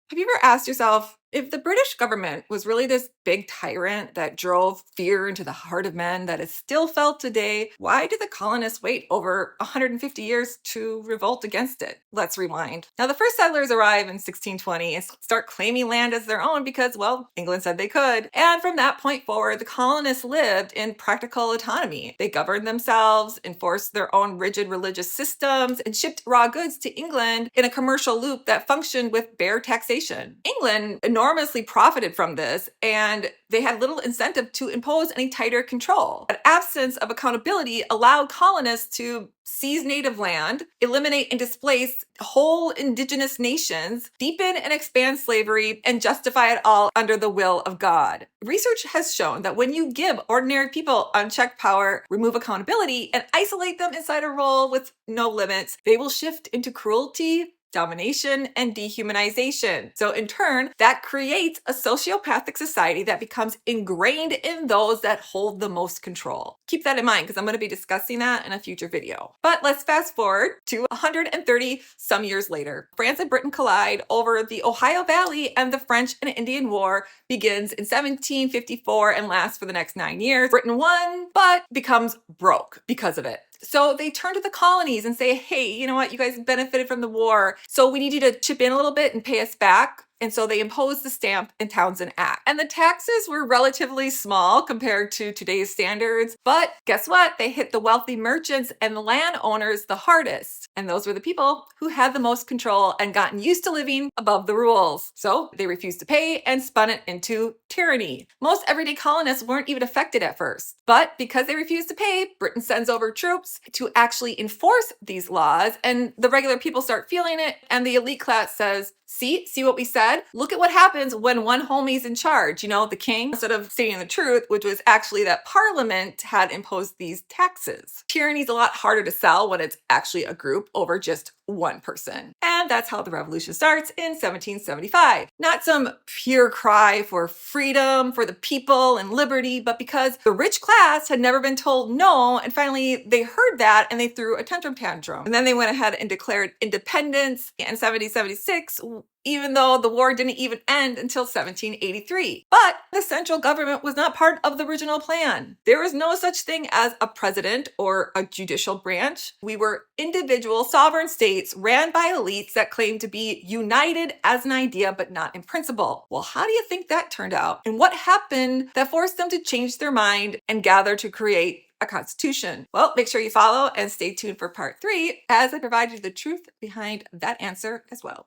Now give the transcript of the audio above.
Have you ever asked yourself if the British government was really this big tyrant that drove fear into the heart of men that is still felt today? Why did the colonists wait over 150 years to revolt against it? Let's rewind. Now, the first settlers arrive in 1620 and start claiming land as their own because, well, England said they could. And from that point forward, the colonists lived in practical autonomy. They governed themselves, enforced their own rigid religious systems, and shipped raw goods to England in a commercial loop that functioned with bare taxation. England enormously profited from this, and they had little incentive to impose any tighter control. An absence of accountability allowed colonists to seize native land, eliminate and displace whole indigenous nations, deepen and expand slavery, and justify it all under the will of God. Research has shown that when you give ordinary people unchecked power, remove accountability, and isolate them inside a role with no limits, they will shift into cruelty, domination, and dehumanization. So in turn, that creates a sociopathic society that becomes ingrained in those that hold the most control. Keep that in mind because I'm going to be discussing that in a future video. But let's fast forward to 130 some years later. France and Britain collide over the Ohio Valley, and the French and Indian War begins in 1754 and lasts for the next 9 years. Britain won, but becomes broke because of it. So they turn to the colonies and say, hey, you know what? You guys benefited from the war, so we need you to chip in a little bit and pay us back. And so they imposed the Stamp and Townshend Act. And the taxes were relatively small compared to today's standards. But guess what? They hit the wealthy merchants and the landowners the hardest. And those were the people who had the most control and gotten used to living above the rules. So they refused to pay and spun it into tyranny. Most everyday colonists weren't even affected at first. But because they refused to pay, Britain sends over troops to actually enforce these laws. And the regular people start feeling it. And the elite class says, see what we said? Look at what happens when one homie's in charge. You know, the king, instead of stating the truth, which was actually that Parliament had imposed these taxes. Tyranny's a lot harder to sell when it's actually a group over just one person. And that's how the revolution starts in 1775. Not some pure cry for freedom for the people and liberty, but because the rich class had never been told no, and finally they heard that and they threw a tantrum. And then they went ahead and declared independence in 1776, even though the war didn't even end until 1783. But the central government was not part of the original plan. There was no such thing as a president or a judicial branch. We were individual sovereign states ran by elites that claimed to be united as an idea but not in principle. Well, how do you think that turned out? And what happened that forced them to change their mind and gather to create a constitution? Well, make sure you follow and stay tuned for part 3 as I provide you the truth behind that answer as well.